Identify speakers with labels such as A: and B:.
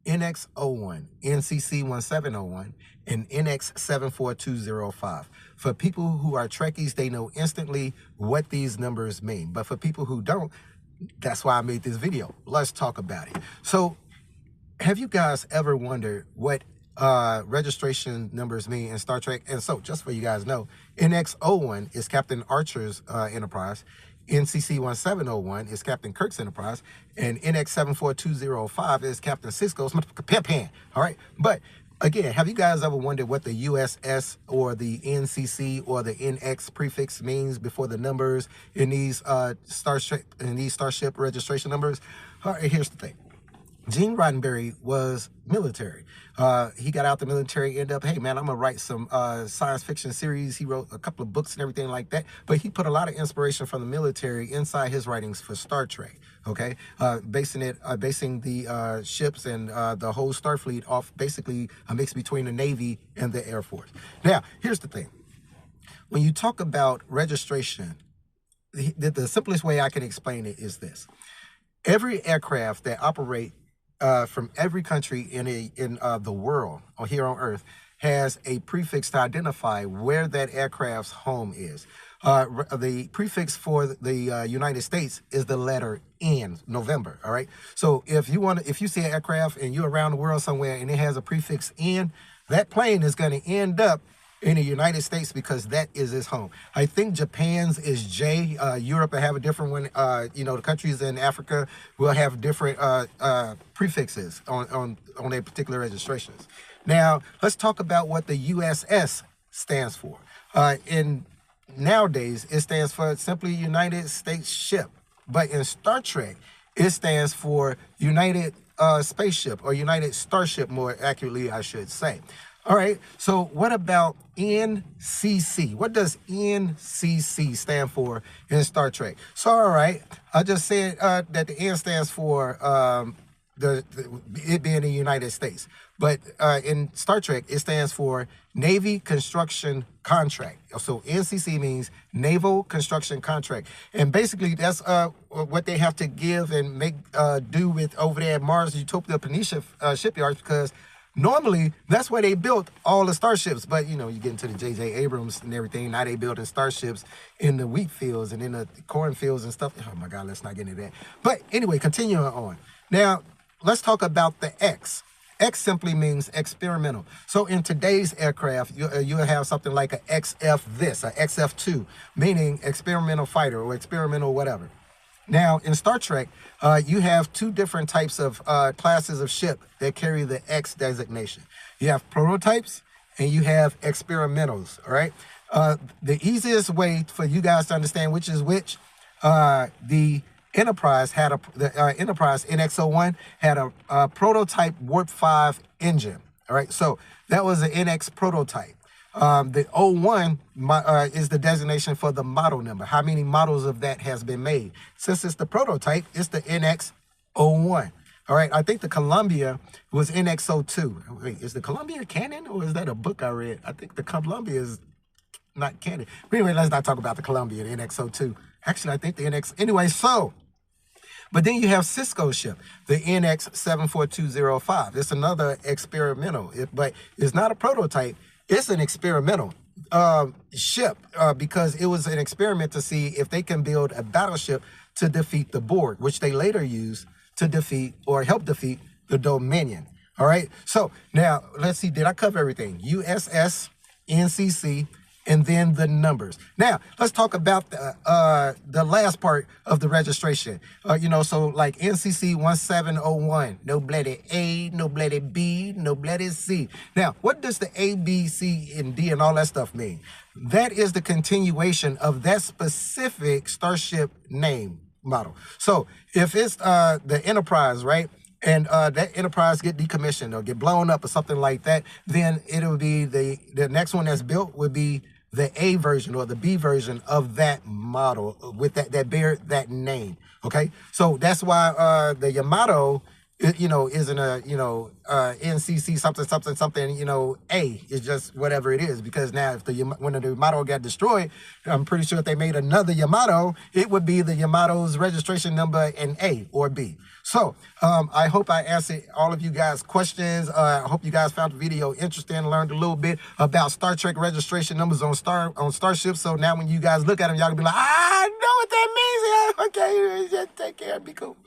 A: NX01, NCC1701, and NX74205. For people who are Trekkies, they know instantly what these numbers mean. But for people who don't, that's why I made this video. Let's talk about it. So, have you guys ever wondered what registration numbers mean in Star Trek? And so, just for you guys know, NX01 is Captain Archer's Enterprise, NCC1701 is Captain Kirk's Enterprise, and NX74205 is Captain Sisko's Pan. All right, but again, have you guys ever wondered what the USS or the NCC or the NX prefix means before the numbers in these Starship registration numbers? All right, here's the thing. Gene Roddenberry was military. He got out the military, ended up, hey man, I'm gonna write some science fiction series. He wrote a couple of books and everything like that, but he put a lot of inspiration from the military inside his writings for Star Trek. Okay, basing the ships and the whole Starfleet off basically a mix between the Navy and the Air Force. Now, here's the thing. When you talk about registration, the simplest way I can explain it is this. Every aircraft that operate from every country in the world or here on Earth has a prefix to identify where that aircraft's home is. The prefix for the United States is the letter N, November. All right. So if you see an aircraft and you're around the world somewhere and it has a prefix N, that plane is going to end up in the United States because that is its home. I think Japan's is J. Europe will have a different one. The countries in Africa will have different prefixes on their particular registrations. Now, let's talk about what the USS stands for. Nowadays, it stands for simply United States Ship. But in Star Trek, it stands for United Spaceship or United Starship, more accurately, I should say. All right, so what about NCC? What does NCC stand for in Star Trek? So, all right, I just said that the N stands for it being the United States. But in Star Trek, it stands for Navy Construction Contract. So NCC means Naval Construction Contract. And basically, that's what they have to give and make do with over there at Mars Utopia Phoenicia shipyards, because normally, that's where they built all the starships. But, you get into the J.J. Abrams and everything. Now they building starships in the wheat fields and in the cornfields and stuff. Oh, my God, let's not get into that. But anyway, continuing on. Now, let's talk about the X. X simply means experimental. So in today's aircraft, you'll have something like a XF this, a XF2, meaning experimental fighter or experimental whatever. Now, in Star Trek, you have two different types of classes of ship that carry the X designation. You have prototypes and you have experimentals, all right? The easiest way for you guys to understand which is which, the Enterprise had Enterprise NX01 had a prototype Warp 5 engine, all right? So that was an NX prototype. The 01 is the designation for the model number. How many models of that has been made? Since it's the prototype, it's the NX01. All right, I think the Columbia was NX02. Wait, is the Columbia canon or is that a book I read? I think the Columbia is not canon. But anyway, let's not talk about the Columbia, the NX02. Actually, I think the NX... Anyway, so... But then you have Cisco's ship, the NX74205. It's another experimental, but it's not a prototype. It's an experimental ship because it was an experiment to see if they can build a battleship to defeat the Borg, which they later used to defeat or help defeat the Dominion. All right. So now let's see. Did I cover everything? USS, NCC, and then the numbers. Now let's talk about the last part of the registration. So like NCC 1701, no bloody A, no bloody B, no bloody C. Now, what does the A, B, C, and D and all that stuff mean? That is the continuation of that specific Starship name model. So if it's the Enterprise, right? And that Enterprise get decommissioned or get blown up or something like that, then it'll be the next one that's built would be the A version or the B version of that model with that bear that name. Okay, so that's why the Yamato isn't a, NCC something, something, something, A. It's just whatever it is. Because now if when the Yamato got destroyed, I'm pretty sure if they made another Yamato, it would be the Yamato's registration number in A or B. So I hope I answered all of you guys' questions. I hope you guys found the video interesting, learned a little bit about Star Trek registration numbers on Starship. So now when you guys look at them, y'all can be like, I know what that means. Yeah, okay, just take care, be cool.